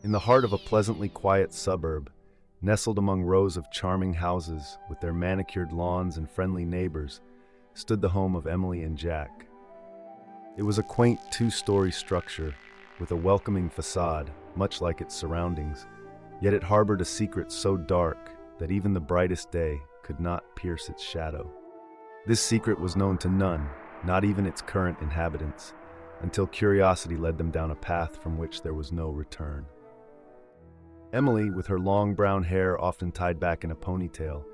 In the heart of a pleasantly quiet suburb, nestled among rows of charming houses with their manicured lawns and friendly neighbors, stood the home of Emily and Jack. It was a quaint two-story structure with a welcoming facade, much like its surroundings, yet it harbored a secret so dark that even the brightest day could not pierce its shadow. This secret was known to none, not even its current inhabitants, until curiosity led them down a path from which there was no return. Emily, with her long brown hair often tied back in a ponytail,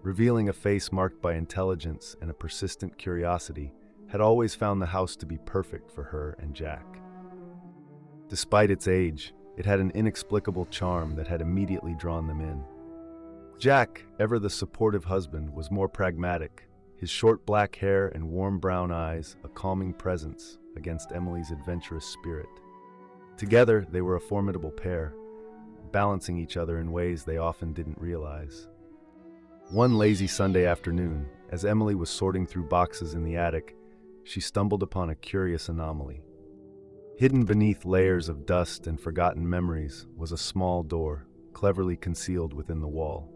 revealing a face marked by intelligence and a persistent curiosity, had always found the house to be perfect for her and Jack. Despite its age, it had an inexplicable charm that had immediately drawn them in. Jack, ever the supportive husband, was more pragmatic, his short black hair and warm brown eyes a calming presence against Emily's adventurous spirit. Together, they were a formidable pair, balancing each other in ways they often didn't realize. One lazy Sunday afternoon, as Emily was sorting through boxes in the attic, she stumbled upon a curious anomaly. Hidden beneath layers of dust and forgotten memories was a small door, cleverly concealed within the wall.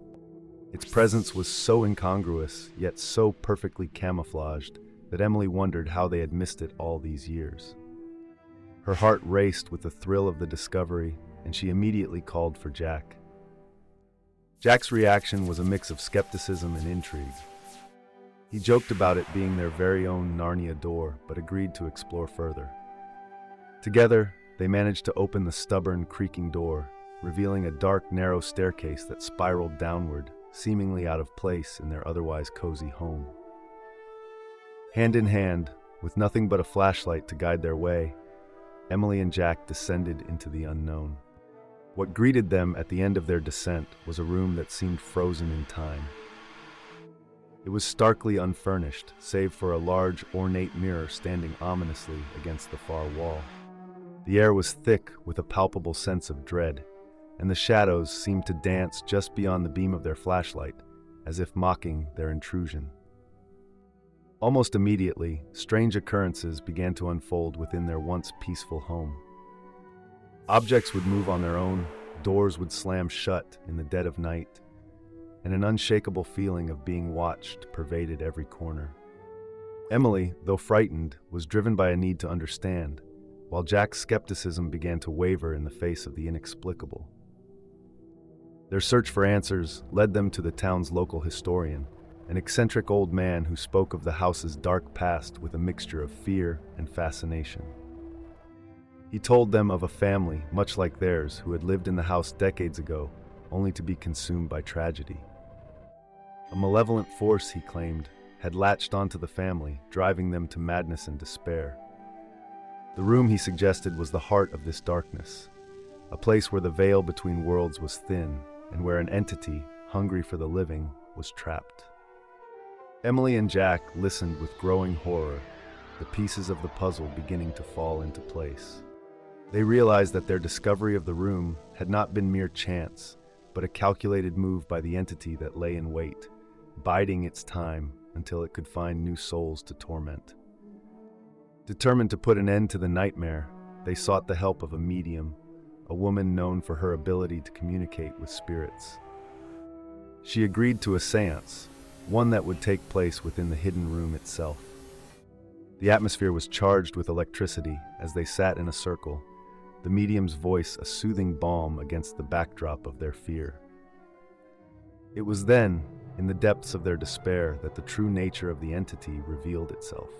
Its presence was so incongruous, yet so perfectly camouflaged, that Emily wondered how they had missed it all these years. Her heart raced with the thrill of the discovery, and she immediately called for Jack. Jack's reaction was a mix of skepticism and intrigue. He joked about it being their very own Narnia door, but agreed to explore further. Together, they managed to open the stubborn, creaking door, revealing a dark, narrow staircase that spiraled downward, seemingly out of place in their otherwise cozy home. Hand in hand, with nothing but a flashlight to guide their way, Emily and Jack descended into the unknown. What greeted them at the end of their descent was a room that seemed frozen in time. It was starkly unfurnished, save for a large, ornate mirror standing ominously against the far wall. The air was thick with a palpable sense of dread, and the shadows seemed to dance just beyond the beam of their flashlight, as if mocking their intrusion. Almost immediately, strange occurrences began to unfold within their once peaceful home. Objects would move on their own, doors would slam shut in the dead of night, and an unshakable feeling of being watched pervaded every corner. Emily, though frightened, was driven by a need to understand, while Jack's skepticism began to waver in the face of the inexplicable. Their search for answers led them to the town's local historian, an eccentric old man who spoke of the house's dark past with a mixture of fear and fascination. He told them of a family, much like theirs, who had lived in the house decades ago, only to be consumed by tragedy. A malevolent force, he claimed, had latched onto the family, driving them to madness and despair. The room, he suggested, was the heart of this darkness, a place where the veil between worlds was thin, and where an entity, hungry for the living, was trapped. Emily and Jack listened with growing horror, the pieces of the puzzle beginning to fall into place. They realized that their discovery of the room had not been mere chance, but a calculated move by the entity that lay in wait, biding its time until it could find new souls to torment. Determined to put an end to the nightmare, they sought the help of a medium, a woman known for her ability to communicate with spirits. She agreed to a séance, one that would take place within the hidden room itself. The atmosphere was charged with electricity as they sat in a circle, the medium's voice a soothing balm against the backdrop of their fear. It was then, in the depths of their despair, that the true nature of the entity revealed itself.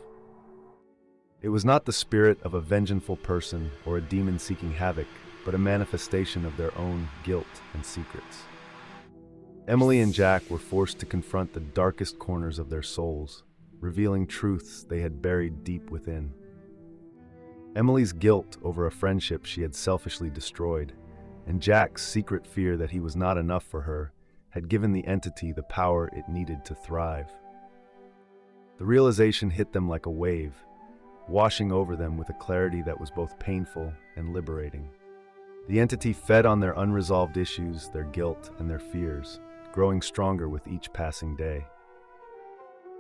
It was not the spirit of a vengeful person or a demon seeking havoc, but a manifestation of their own guilt and secrets. Emily and Jack were forced to confront the darkest corners of their souls, revealing truths they had buried deep within. Emily's guilt over a friendship she had selfishly destroyed, and Jack's secret fear that he was not enough for her, had given the entity the power it needed to thrive. The realization hit them like a wave, washing over them with a clarity that was both painful and liberating. The entity fed on their unresolved issues, their guilt, and their fears, growing stronger with each passing day.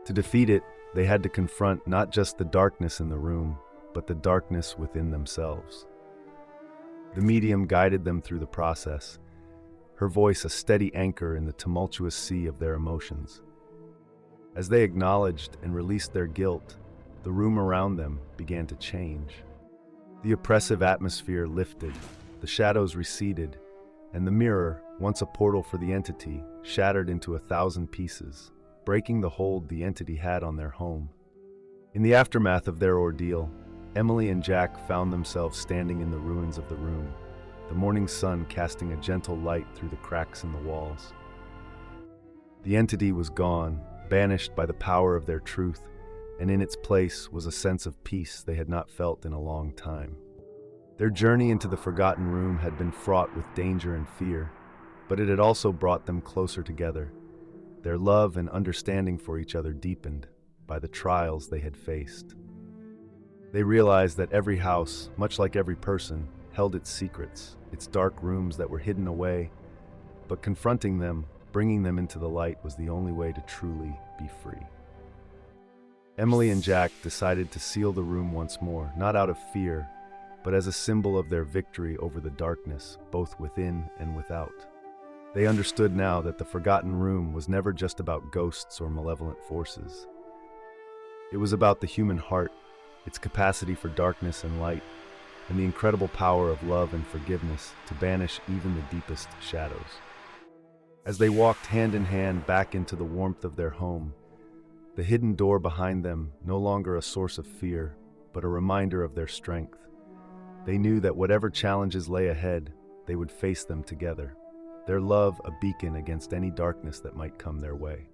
To defeat it, they had to confront not just the darkness in the room, but the darkness within themselves. The medium guided them through the process, her voice a steady anchor in the tumultuous sea of their emotions. As they acknowledged and released their guilt, the room around them began to change. The oppressive atmosphere lifted, the shadows receded, and the mirror, once a portal for the entity, shattered into 1,000 pieces, breaking the hold the entity had on their home. In the aftermath of their ordeal, Emily and Jack found themselves standing in the ruins of the room, the morning sun casting a gentle light through the cracks in the walls. The entity was gone, banished by the power of their truth, and in its place was a sense of peace they had not felt in a long time. Their journey into the forgotten room had been fraught with danger and fear, but it had also brought them closer together. Their love and understanding for each other deepened by the trials they had faced. They realized that every house, much like every person, held its secrets, its dark rooms that were hidden away, but confronting them, bringing them into the light was the only way to truly be free. Emily and Jack decided to seal the room once more, not out of fear, but as a symbol of their victory over the darkness, both within and without. They understood now that the forgotten room was never just about ghosts or malevolent forces. It was about the human heart, its capacity for darkness and light, and the incredible power of love and forgiveness to banish even the deepest shadows. As they walked hand in hand back into the warmth of their home, the hidden door behind them no longer a source of fear, but a reminder of their strength. They knew that whatever challenges lay ahead, they would face them together, their love a beacon against any darkness that might come their way.